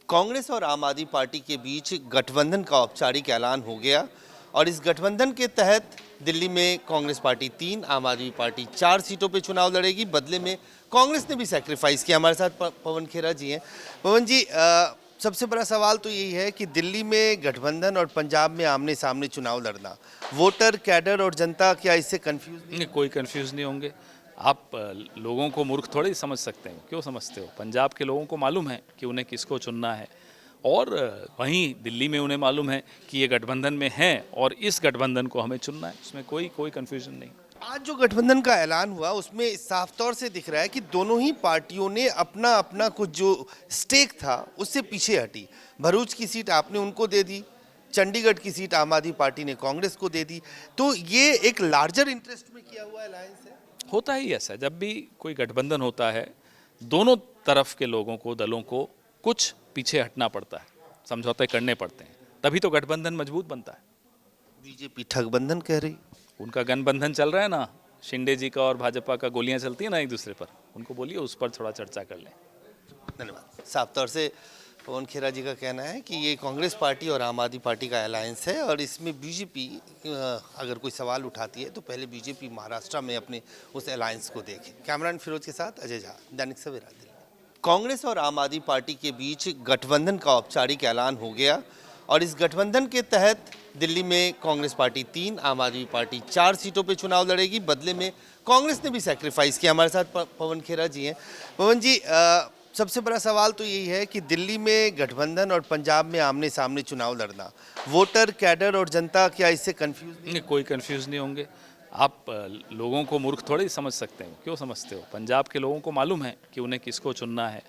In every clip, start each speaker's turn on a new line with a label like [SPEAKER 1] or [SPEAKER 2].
[SPEAKER 1] कांग्रेस और आम आदमी पार्टी के बीच गठबंधन का औपचारिक ऐलान हो गया और इस गठबंधन के तहत दिल्ली में कांग्रेस पार्टी 3, आम आदमी पार्टी 4 सीटों पे चुनाव लड़ेगी। बदले में कांग्रेस ने भी सैक्रिफाइस किया। हमारे साथ पवन खेरा जी हैं। पवन जी, सबसे बड़ा सवाल तो यही है कि दिल्ली में गठबंधन और पंजाब में आमने सामने चुनाव लड़ना, वोटर, कैडर और जनता क्या इससे कंफ्यूज नहीं?
[SPEAKER 2] कोई कंफ्यूज नहीं होंगे। आप लोगों को मूर्ख थोड़े ही समझ सकते हैं। क्यों समझते हो? पंजाब के लोगों को मालूम है कि उन्हें किसको चुनना है, और वहीं दिल्ली में उन्हें मालूम है कि ये गठबंधन में हैं और इस गठबंधन को हमें चुनना है। उसमें कोई कन्फ्यूजन नहीं।
[SPEAKER 1] आज जो गठबंधन का ऐलान हुआ उसमें साफ तौर से दिख रहा है कि दोनों ही पार्टियों ने अपना अपना कुछ जो स्टेक था उससे पीछे हटी। भरूच की सीट आपने उनको दे दी, चंडीगढ़ की सीट आम आदमी पार्टी ने कांग्रेस को दे दी। तो ये एक लार्जर इंटरेस्ट में किया हुआ अलायंस है।
[SPEAKER 2] होता ही ऐसा, जब भी कोई गठबंधन होता है दोनों तरफ के लोगों को, दलों को कुछ पीछे हटना पड़ता है, समझौते करने पड़ते हैं, तभी तो गठबंधन मजबूत बनता है।
[SPEAKER 1] बीजेपी ठगबंधन कह रही।
[SPEAKER 2] उनका गठबंधन चल रहा है ना, शिंदे जी का और भाजपा का गोलियां चलती है ना एक दूसरे पर, उनको बोलिए उस पर थोड़ा चर्चा कर लें।
[SPEAKER 1] धन्यवाद। साफ तौर से पवन खेरा जी का कहना है कि ये कांग्रेस पार्टी और आम आदमी पार्टी का अलायंस है और इसमें बीजेपी अगर कोई सवाल उठाती है तो पहले बीजेपी महाराष्ट्र में अपने उस अलायंस को देखे। कैमरामैन फिरोज के साथ अजय झा, दैनिक सवेरा दिल्ली। कांग्रेस और आम आदमी पार्टी के बीच गठबंधन का औपचारिक ऐलान हो गया और इस गठबंधन के तहत दिल्ली में कांग्रेस पार्टी 3, आम आदमी पार्टी 4 सीटों पे चुनाव लड़ेगी। बदले में कांग्रेस ने भी सैक्रिफाइस किया। हमारे साथ पवन खेरा जी हैं। पवन जी, सबसे बड़ा सवाल तो यही है कि दिल्ली में गठबंधन और पंजाब में आमने सामने चुनाव लड़ना, वोटर, कैडर और जनता क्या इससे कंफ्यूज नहीं?
[SPEAKER 2] कोई कंफ्यूज नहीं होंगे। आप लोगों को मूर्ख थोड़े ही समझ सकते हैं। क्यों समझते हो? पंजाब के लोगों को मालूम है कि उन्हें किसको चुनना है,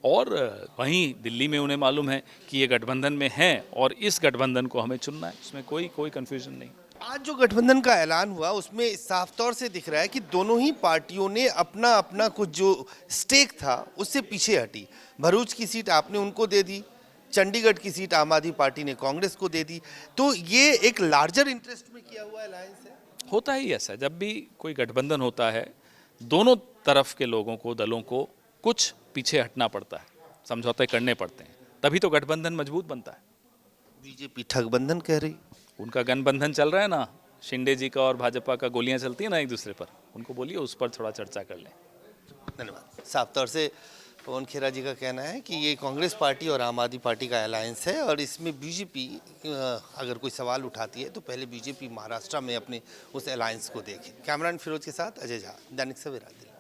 [SPEAKER 2] और वहीं दिल्ली में उन्हें मालूम है कि ये गठबंधन में हैं और इस गठबंधन को हमें चुनना है। उसमें कोई कन्फ्यूजन नहीं।
[SPEAKER 1] आज जो गठबंधन का ऐलान हुआ उसमें साफ तौर से दिख रहा है कि दोनों ही पार्टियों ने अपना अपना कुछ जो स्टेक था उससे पीछे हटी। भरूच की सीट आपने उनको दे दी, चंडीगढ़ की सीट आम आदमी पार्टी ने कांग्रेस को दे दी। तो ये एक लार्जर इंटरेस्ट में किया हुआ अलायंस है।
[SPEAKER 2] होता ही ऐसा, जब भी कोई गठबंधन होता है दोनों तरफ के लोगों को, दलों को कुछ पीछे हटना पड़ता है, समझौते करने पड़ते हैं, तभी तो गठबंधन मजबूत बनता है।
[SPEAKER 1] बीजेपी ठगबंधन कह रही।
[SPEAKER 2] उनका गठबंधन चल रहा है ना, शिंदे जी का और भाजपा का गोलियां चलती है ना एक दूसरे पर, उनको बोलिए उस पर थोड़ा चर्चा कर लें।
[SPEAKER 1] धन्यवाद। साफ तौर से पवन खेरा जी का कहना है कि ये कांग्रेस पार्टी और आम आदमी पार्टी का अलायंस है और इसमें बीजेपी अगर कोई सवाल उठाती है तो पहले बीजेपी महाराष्ट्र में अपने उस अलायंस को देखे। कैमरामैन फिरोज के साथ अजय झा, दैनिक सवेरा दिल्ली।